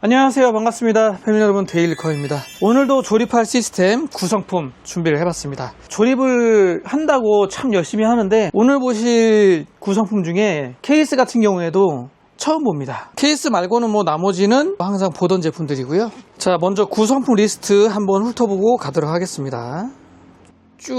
안녕하세요, 반갑습니다. 패밀리 여러분, 데일리커입니다. 오늘도 조립할 시스템 구성품 준비를 해봤습니다. 조립을 한다고 참 열심히 하는데 오늘 보실 구성품 중에 케이스 같은 경우에도 처음 봅니다. 케이스 말고는 나머지는 항상 보던 제품들이고요. 자, 먼저 구성품 리스트 한번 훑어보고 가도록 하겠습니다. 쭉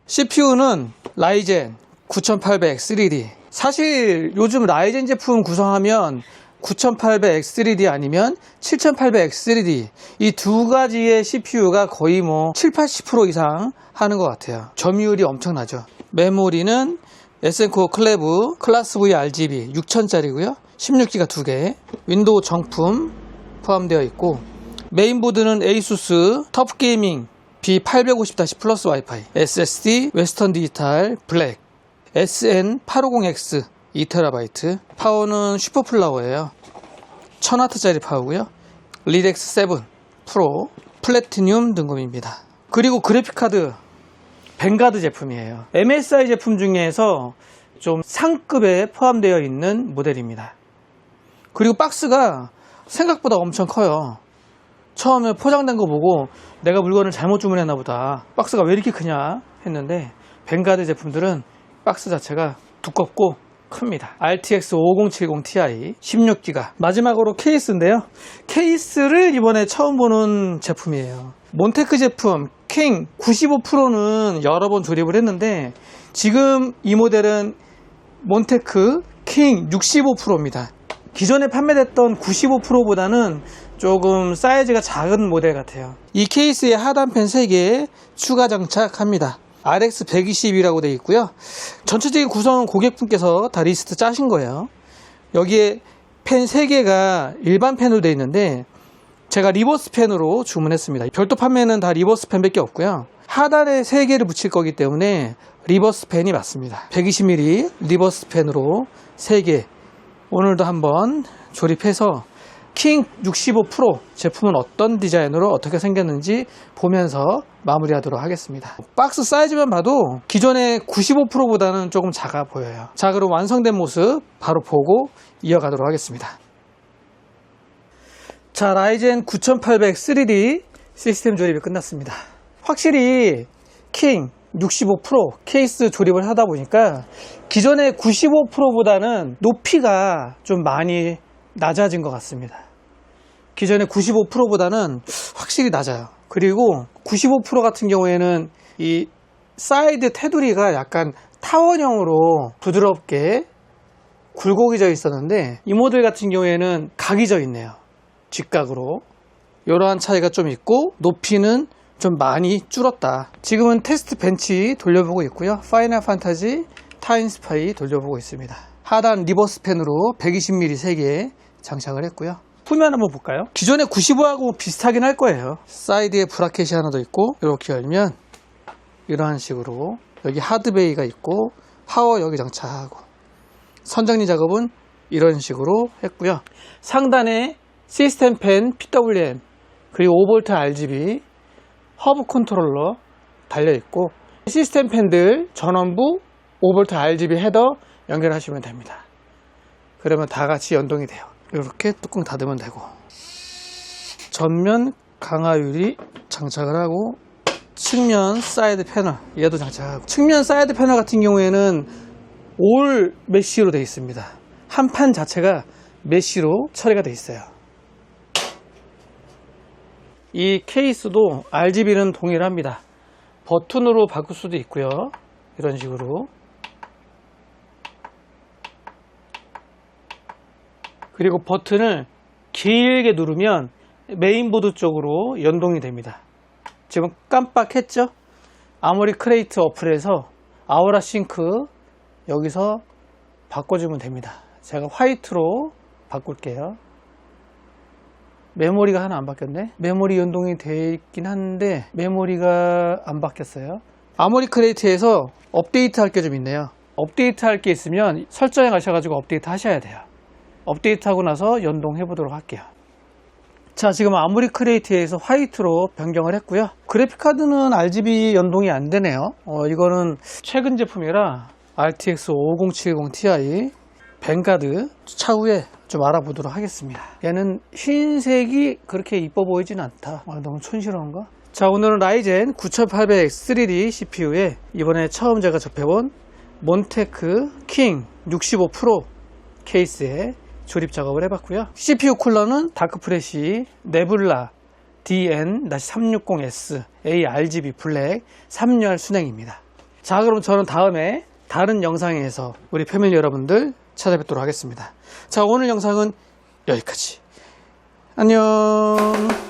CPU는 라이젠 9800 3D. 사실 요즘 라이젠 제품 구성하면 9800X3D 아니면 7800X3D 이 두 가지의 CPU가 거의 7, 80% 이상 하는 것 같아요. 점유율이 엄청나죠. 메모리는 에센코어 클래브 클래스 V RGB 6000짜리고요. 16기가 2개, 윈도우 정품 포함되어 있고, 메인보드는 ASUS 터프게이밍 B850- 플러스 와이파이, SSD 웨스턴 디지털 블랙 SN850X 2TB, 파워는 슈퍼플라워예요. 1000W짜리 파워고요. 리덱스 7 프로 플래티늄 등급입니다. 그리고 그래픽카드 뱅가드 제품이에요. MSI 제품 중에서 좀 상급에 포함되어 있는 모델입니다. 그리고 박스가 생각보다 엄청 커요. 처음에 포장된 거 보고 내가 물건을 잘못 주문했나 보다, 박스가 왜 이렇게 크냐 했는데, 뱅가드 제품들은 박스 자체가 두껍고 큽니다. RTX 5070 Ti 16기가. 마지막으로 케이스인데요. 케이스를 이번에 처음 보는 제품이에요. 몬테크 제품 킹 95%는 여러 번 조립을 했는데, 지금 이 모델은 몬테크 킹 65%입니다. 기존에 판매됐던 95%보다는 조금 사이즈가 작은 모델 같아요. 이 케이스에 하단펜 3개 추가 장착합니다. RX 120이라고 되어 있고요. 전체적인 구성은 고객분께서 다 리스트 짜신 거예요. 여기에 펜 3개가 일반 펜으로 되어 있는데 제가 리버스 펜으로 주문했습니다. 별도 판매는 다 리버스 펜밖에 없고요. 하단에 3개를 붙일 거기 때문에 리버스 펜이 맞습니다. 120mm 리버스 펜으로 3개 오늘도 한번 조립해서 킹 65 프로 제품은 어떤 디자인으로 어떻게 생겼는지 보면서 마무리하도록 하겠습니다. 박스 사이즈만 봐도 기존의 95%보다는 조금 작아 보여요. 자, 그럼 완성된 모습 바로 보고 이어가도록 하겠습니다. 자, 라이젠 9800 3D 시스템 조립이 끝났습니다. 확실히 킹 65 프로 케이스 조립을 하다 보니까 기존의 95%보다는 높이가 좀 많이 낮아진 것 같습니다. 기존의 95%보다는 확실히 낮아요. 그리고 95% 같은 경우에는 이 사이드 테두리가 약간 타원형으로 부드럽게 굴곡이 져 있었는데, 이 모델 같은 경우에는 각이 져 있네요. 직각으로. 이러한 차이가 좀 있고 높이는 좀 많이 줄었다. 지금은 테스트 벤치 돌려보고 있고요. 파이널 판타지 타임스파이 돌려보고 있습니다. 하단 리버스 펜으로 120mm 3개 장착을 했고요. 후면 한번 볼까요? 기존의 95하고 비슷하긴 할 거예요. 사이드에 브라켓이 하나 더 있고, 이렇게 열면 이러한 식으로 여기 하드베이가 있고 파워 여기 장착하고, 선정리 작업은 이런 식으로 했고요. 상단에 시스템 펜 PWM 그리고 5V RGB 허브 컨트롤러 달려 있고, 시스템 펜들 전원부 5V RGB 헤더 연결하시면 됩니다. 그러면 다 같이 연동이 돼요. 이렇게 뚜껑 닫으면 되고, 전면 강화 유리 장착을 하고, 측면 사이드 패널 얘도 장착하고, 측면 사이드 패널 같은 경우에는 올 메쉬로 되어 있습니다. 한 판 자체가 메쉬로 처리가 되어 있어요. 이 케이스도 RGB는 동일합니다. 버튼으로 바꿀 수도 있고요. 이런 식으로. 그리고 버튼을 길게 누르면 메인보드 쪽으로 연동이 됩니다. 지금 깜빡했죠? 아모리 크레이트 어플에서 아우라 싱크 여기서 바꿔주면 됩니다. 제가 화이트로 바꿀게요. 메모리가 하나 안 바뀌었네. 메모리 연동이 되어 있긴 한데 메모리가 안 바뀌었어요. 아모리 크레이트에서 업데이트 할 게 좀 있네요. 업데이트 할 게 있으면 설정에 가셔가지고 업데이트 하셔야 돼요. 업데이트하고 나서 연동해 보도록 할게요. 자, 지금 아모리 크레이트에서 화이트로 변경을 했고요. 그래픽카드는 RGB 연동이 안 되네요. 이거는 최근 제품이라 RTX 5070 Ti 뱅가드 차후에 좀 알아보도록 하겠습니다. 얘는 흰색이 그렇게 이뻐 보이진 않다. 너무 촌스러운가? 자, 오늘은 라이젠 9800 3D CPU에 이번에 처음 제가 접해본 몬테크 킹 65 프로 케이스에 조립 작업을 해봤고요. CPU 쿨러는 다크프레시 네뷸라 DN-360S ARGB 블랙 3열 순행입니다. 자, 그럼 저는 다음에 다른 영상에서 우리 패밀리 여러분들 찾아뵙도록 하겠습니다. 자, 오늘 영상은 여기까지. 안녕.